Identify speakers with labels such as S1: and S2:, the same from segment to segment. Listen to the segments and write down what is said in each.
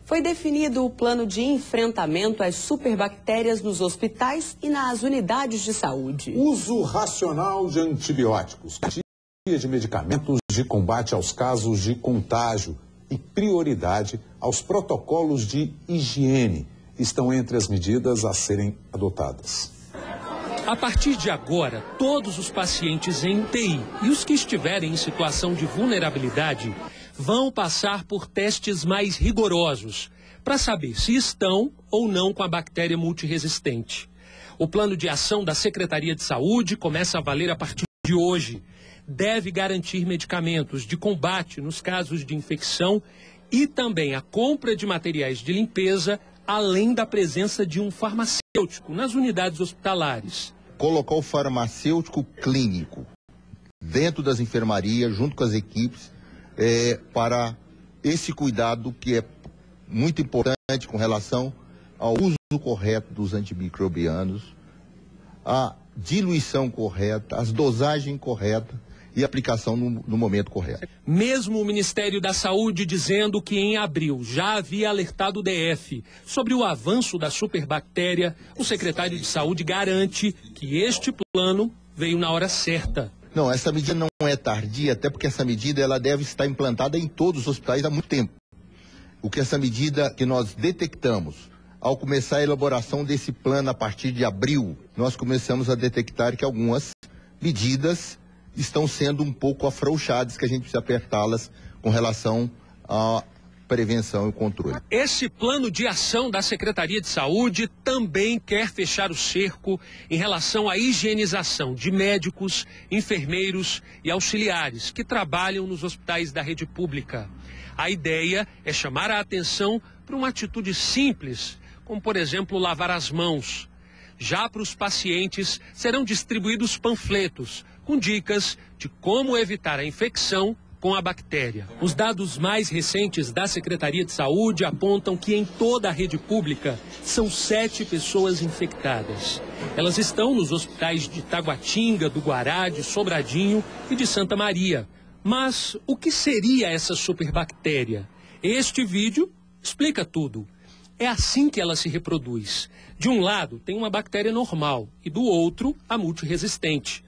S1: Foi definido o plano de enfrentamento às superbactérias nos hospitais e nas unidades de saúde.
S2: Uso racional de antibióticos, de medicamentos de combate aos casos de contágio e prioridade aos protocolos de higiene estão entre as medidas a serem adotadas.
S3: A partir de agora, todos os pacientes em UTI e os que estiverem em situação de vulnerabilidade vão passar por testes mais rigorosos para saber se estão ou não com a bactéria multiresistente. O plano de ação da Secretaria de Saúde começa a valer a partir de hoje. Deve garantir medicamentos de combate nos casos de infecção e também a compra de materiais de limpeza, além da presença de um farmacêutico nas unidades hospitalares.
S4: Colocar o farmacêutico clínico dentro das enfermarias, junto com as equipes, para esse cuidado que é muito importante com relação ao uso correto dos antimicrobianos, a diluição correta, as dosagens corretas e aplicação no momento correto.
S3: Mesmo o Ministério da Saúde dizendo que em abril já havia alertado o DF sobre o avanço da superbactéria, o secretário de Saúde garante que este plano veio na hora certa.
S4: Não, essa medida não é tardia, até porque essa medida ela deve estar implantada em todos os hospitais há muito tempo. O que essa medida que nós detectamos ao começar a elaboração desse plano a partir de abril, nós começamos a detectar que algumas medidas estão sendo um pouco afrouxadas, que a gente precisa apertá-las com relação à prevenção e controle.
S3: Esse plano de ação da Secretaria de Saúde também quer fechar o cerco em relação à higienização de médicos, enfermeiros e auxiliares que trabalham nos hospitais da rede pública. A ideia é chamar a atenção para uma atitude simples, como, por exemplo, lavar as mãos. Já para os pacientes, serão distribuídos panfletos com dicas de como evitar a infecção com a bactéria. Os dados mais recentes da Secretaria de Saúde apontam que em toda a rede pública são 7 pessoas infectadas. Elas estão nos hospitais de Taguatinga, do Guará, de Sobradinho e de Santa Maria. Mas o que seria essa superbactéria? Este vídeo explica tudo. É assim que ela se reproduz. De um lado tem uma bactéria normal e do outro a multiresistente.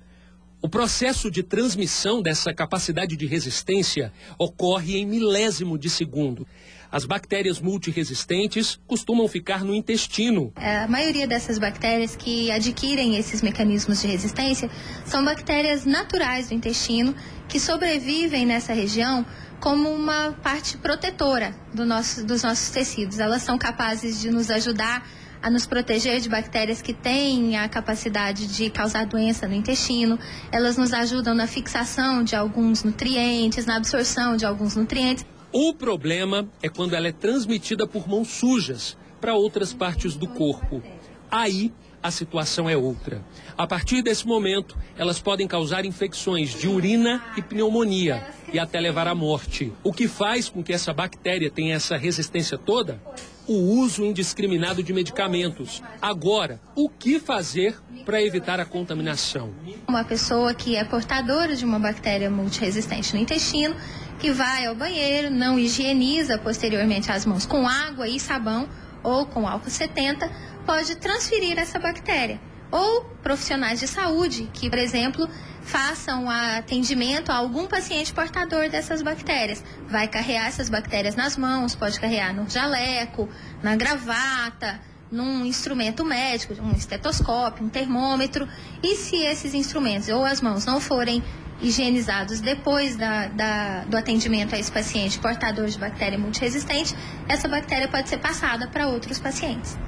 S3: O processo de transmissão dessa capacidade de resistência ocorre em milésimo de segundo. As bactérias multiresistentes costumam ficar no intestino.
S5: A maioria dessas bactérias que adquirem esses mecanismos de resistência são bactérias naturais do intestino que sobrevivem nessa região como uma parte protetora dos nossos tecidos. Elas são capazes de nos ajudar a nos proteger de bactérias que têm a capacidade de causar doença no intestino. Elas nos ajudam na fixação de alguns nutrientes, na absorção de alguns nutrientes.
S3: O problema é quando ela é transmitida por mãos sujas para outras partes do corpo. Aí a situação é outra. A partir desse momento, elas podem causar infecções de urina e pneumonia e até levar à morte. O que faz com que essa bactéria tenha essa resistência toda? O uso indiscriminado de medicamentos. Agora, o que fazer para evitar a contaminação?
S5: Uma pessoa que é portadora de uma bactéria multiresistente no intestino, que vai ao banheiro, não higieniza posteriormente as mãos com água e sabão ou com álcool 70, pode transferir essa bactéria. Ou profissionais de saúde que, por exemplo, façam atendimento a algum paciente portador dessas bactérias. Vai carregar essas bactérias nas mãos, pode carregar no jaleco, na gravata, num instrumento médico, um estetoscópio, um termômetro. E se esses instrumentos ou as mãos não forem higienizados depois do atendimento a esse paciente portador de bactéria multiresistente, essa bactéria pode ser passada para outros pacientes.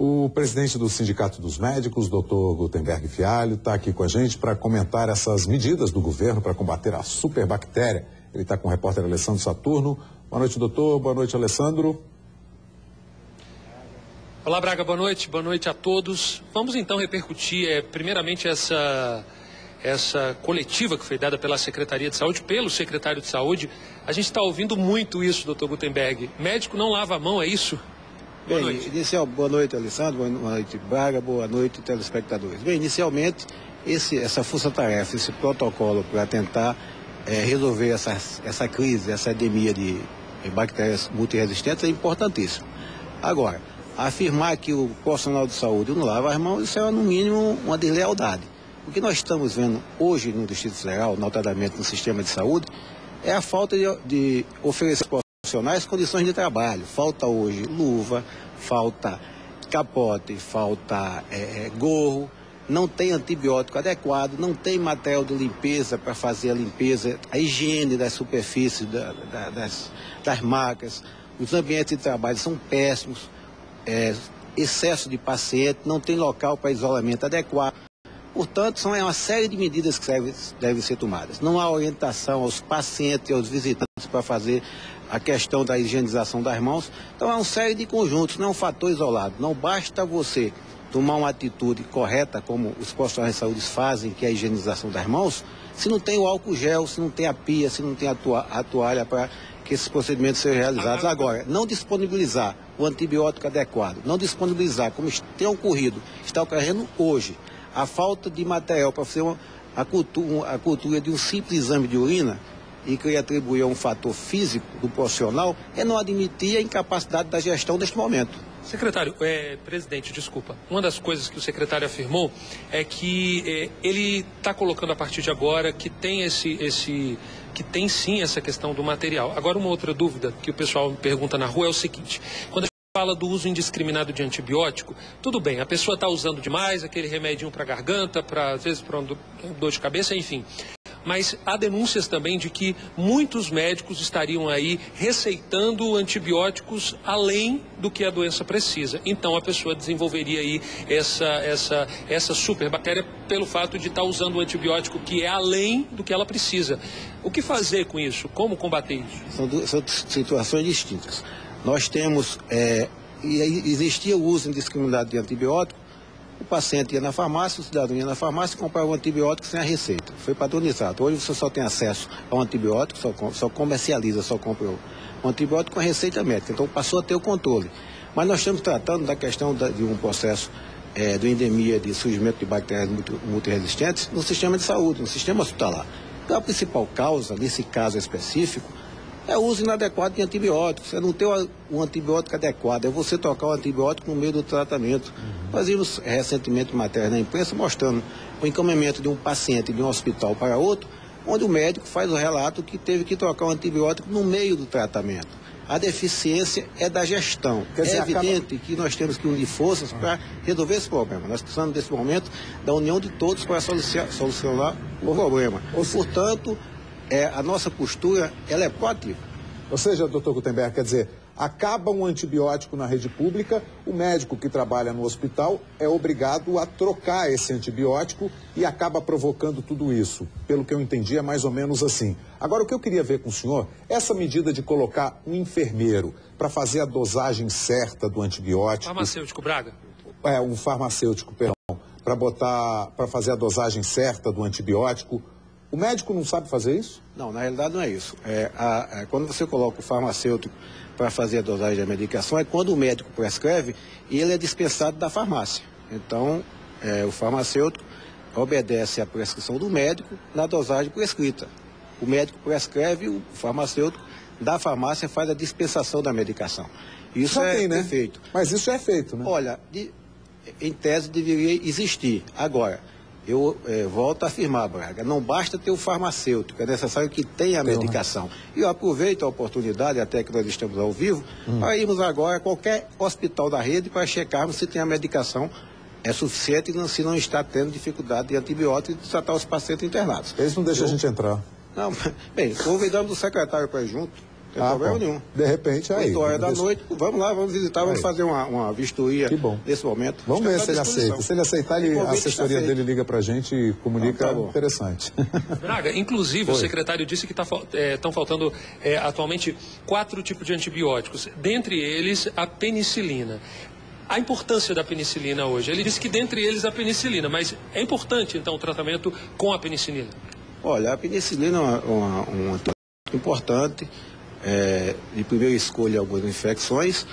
S2: O presidente do Sindicato dos Médicos, Dr. Gutenberg Fialho, está aqui com a gente para comentar essas medidas do governo para combater a superbactéria. Ele está com o repórter Alessandro Saturno. Boa noite, doutor. Boa noite, Alessandro.
S3: Olá, Braga. Boa noite a todos. Vamos então repercutir, primeiramente, essa coletiva que foi dada pela Secretaria de Saúde, pelo secretário de Saúde. A gente está ouvindo muito isso, doutor Gutenberg. Médico não lava a mão, é isso?
S6: Boa noite, Alessandro, boa noite, Braga, boa noite, telespectadores. Bem, inicialmente, essa força-tarefa, esse protocolo para tentar resolver essa crise, essa endemia de bactérias multiresistentes é importantíssimo. Agora, afirmar que o profissional de saúde não lava as mãos, isso é no mínimo uma deslealdade. O que nós estamos vendo hoje no Distrito Federal, notadamente no sistema de saúde, é a falta de oferecer aos profissionais condições de trabalho. Falta hoje luva, falta capote, falta gorro, não tem antibiótico adequado, não tem material de limpeza para fazer a limpeza, a higiene das superfícies, das marcas. Os ambientes de trabalho são péssimos, excesso de paciente, não tem local para isolamento adequado. Portanto, são uma série de medidas que devem ser tomadas. Não há orientação aos pacientes e aos visitantes para fazer a questão da higienização das mãos. Então, é uma série de conjuntos, não é um fator isolado. Não basta você tomar uma atitude correta, como os profissionais de saúde fazem, que é a higienização das mãos, se não tem o álcool gel, se não tem a pia, se não tem a toalha para que esses procedimentos sejam realizados. Agora, não disponibilizar o antibiótico adequado, não disponibilizar, como tem ocorrido, está ocorrendo hoje, a falta de material para fazer a cultura de um simples exame de urina e que atribuir a um fator físico do profissional, é não admitir a incapacidade da gestão neste momento.
S3: Secretário, presidente, desculpa. Uma das coisas que o secretário afirmou é que ele está colocando a partir de agora que tem que tem sim essa questão do material. Agora, uma outra dúvida que o pessoal me pergunta na rua é o seguinte: quando a gente fala do uso indiscriminado de antibiótico, tudo bem, a pessoa está usando demais aquele remedinho para garganta, às vezes para dor de cabeça, enfim. Mas há denúncias também de que muitos médicos estariam aí receitando antibióticos além do que a doença precisa. Então a pessoa desenvolveria aí essa superbactéria pelo fato de estar usando um antibiótico que é além do que ela precisa. O que fazer com isso? Como combater isso?
S6: São situações distintas. Nós temos, existia o uso indiscriminado de antibiótico. O paciente ia na farmácia, o cidadão ia na farmácia e comprava um antibiótico sem a receita. Foi padronizado. Hoje você só tem acesso a um antibiótico, só comercializa, só compra um antibiótico com a receita médica. Então passou a ter o controle. Mas nós estamos tratando da questão de um processo de endemia de surgimento de bactérias multiresistentes no sistema de saúde, no sistema hospitalar. Então a principal causa, nesse caso específico, é o uso inadequado de antibióticos. Você não ter um antibiótico adequado, é você trocar o antibiótico no meio do tratamento. Nós vimos recentemente matérias na imprensa mostrando o encaminhamento de um paciente de um hospital para outro, onde o médico faz o relato que teve que trocar o antibiótico no meio do tratamento. A deficiência é da gestão. É evidente que nós temos que unir forças para resolver esse problema. Nós precisamos, nesse momento, da união de todos para solucionar o problema. Portanto, a nossa postura, ela é proativa.
S2: Ou seja, doutor Gutenberg, quer dizer, acaba um antibiótico na rede pública, o médico que trabalha no hospital é obrigado a trocar esse antibiótico e acaba provocando tudo isso. Pelo que eu entendi, é mais ou menos assim. Agora, o que eu queria ver com o senhor, essa medida de colocar um enfermeiro para fazer a dosagem certa do antibiótico...
S3: Farmacêutico, Braga?
S2: Um farmacêutico, perdão, para fazer a dosagem certa do antibiótico. O médico não sabe fazer isso?
S6: Não, na realidade não é isso. Quando você coloca o farmacêutico para fazer a dosagem da medicação, é quando o médico prescreve e ele é dispensado da farmácia. Então, o farmacêutico obedece à prescrição do médico na dosagem prescrita. O médico prescreve, o farmacêutico da farmácia faz a dispensação da medicação. Isso já tem, né? Feito.
S2: Mas isso é feito, né?
S6: Olha, em tese deveria existir. Agora, eu volto a afirmar, Braga, não basta ter o farmacêutico, é necessário que tenha a medicação. E eu aproveito a oportunidade, até que nós estamos ao vivo, para irmos agora a qualquer hospital da rede para checarmos se tem a medicação suficiente e se não está tendo dificuldade de antibiótico e de tratar os pacientes internados.
S2: Eles não deixam a gente entrar.
S6: Não, bem, convidamos o secretário para ir junto. Não tem problema nenhum.
S2: De repente, aí.
S6: 8 horas da noite, vamos lá, vamos visitar, vamos fazer uma vistoria nesse momento.
S2: Vamos ver se ele aceita. Se ele aceitar, a assessoria dele liga pra gente e comunica. Interessante.
S3: Braga, inclusive, o secretário disse que estão faltando atualmente 4 tipos de antibióticos, dentre eles a penicilina. A importância da penicilina hoje. Ele disse que dentre eles a penicilina, mas é importante, então, o tratamento com a penicilina?
S6: Olha, a penicilina é um antibiótico importante, de primeira escolha algumas infecções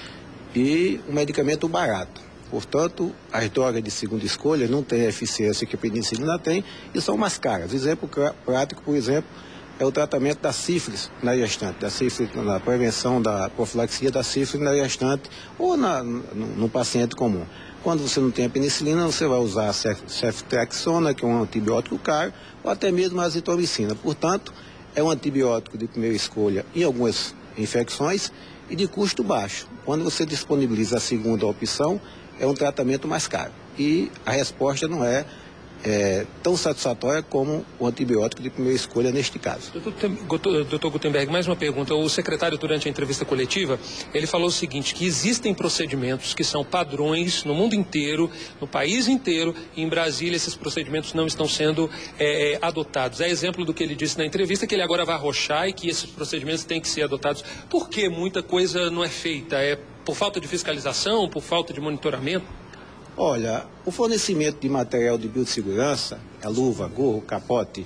S6: e um medicamento barato. Portanto, as drogas de segunda escolha não têm a eficiência que a penicilina tem e são mais caras. Exemplo prático, por exemplo, é o tratamento da sífilis na gestante, da sífilis, na prevenção da profilaxia da sífilis na gestante ou no paciente comum. Quando você não tem a penicilina, você vai usar a ceftriaxona, que é um antibiótico caro, ou até mesmo a azitromicina. Portanto, é um antibiótico de primeira escolha em algumas infecções e de custo baixo. Quando você disponibiliza a segunda opção, é um tratamento mais caro. E a resposta não é tão satisfatória como o antibiótico de primeira escolha neste caso.
S3: Doutor Gutenberg, mais uma pergunta. O secretário, durante a entrevista coletiva, ele falou o seguinte, que existem procedimentos que são padrões no mundo inteiro, no país inteiro, e em Brasília esses procedimentos não estão sendo adotados. É exemplo do que ele disse na entrevista, que ele agora vai arrochar e que esses procedimentos têm que ser adotados. Por que muita coisa não é feita? É por falta de fiscalização, por falta de monitoramento?
S6: Olha, o fornecimento de material de biossegurança, a luva, gorro, capote,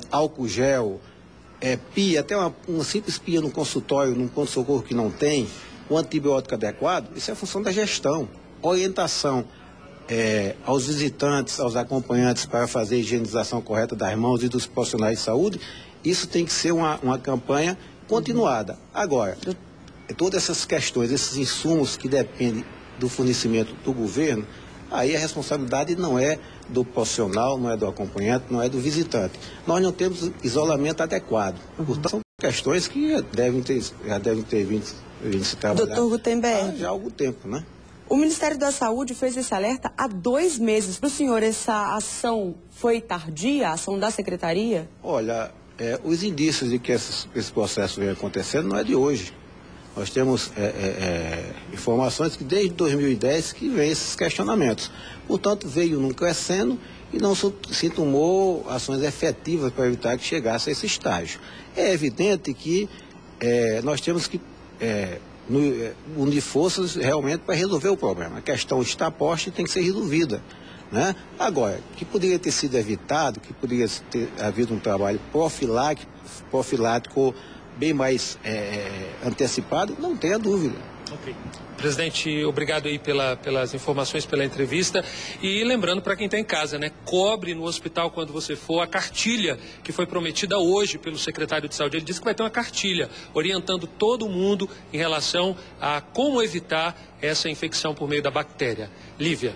S6: álcool gel, pia, até uma simples pia no consultório, num pronto-socorro que não tem, o antibiótico adequado, isso é função da gestão. Orientação aos visitantes, aos acompanhantes para fazer a higienização correta das mãos e dos profissionais de saúde, isso tem que ser uma campanha continuada. Agora, todas essas questões, esses insumos que dependem do fornecimento do governo, aí a responsabilidade não é do profissional, não é do acompanhante, não é do visitante. Nós não temos isolamento adequado. Portanto, são questões que já devem ter vindo se trabalhar.
S1: Doutor Gutenberg,
S6: já há algum tempo, né?
S1: O Ministério da Saúde fez esse alerta há 2 meses. Para o senhor, essa ação foi tardia, a ação da Secretaria?
S6: Olha, os indícios de que esse processo vem acontecendo não é de hoje. Nós temos informações que desde 2010 que vem esses questionamentos. Portanto, veio num crescendo e não se tomou ações efetivas para evitar que chegasse a esse estágio. É evidente que nós temos que unir forças realmente para resolver o problema. A questão está posta e tem que ser resolvida, né? Agora, que poderia ter sido evitado, que poderia ter havido um trabalho profilático bem mais antecipado, não tenha dúvida.
S3: Ok. Presidente, obrigado aí pelas informações, pela entrevista. E lembrando para quem está em casa, né? Cobre no hospital quando você for a cartilha que foi prometida hoje pelo secretário de Saúde. Ele disse que vai ter uma cartilha orientando todo mundo em relação a como evitar essa infecção por meio da bactéria. Lívia.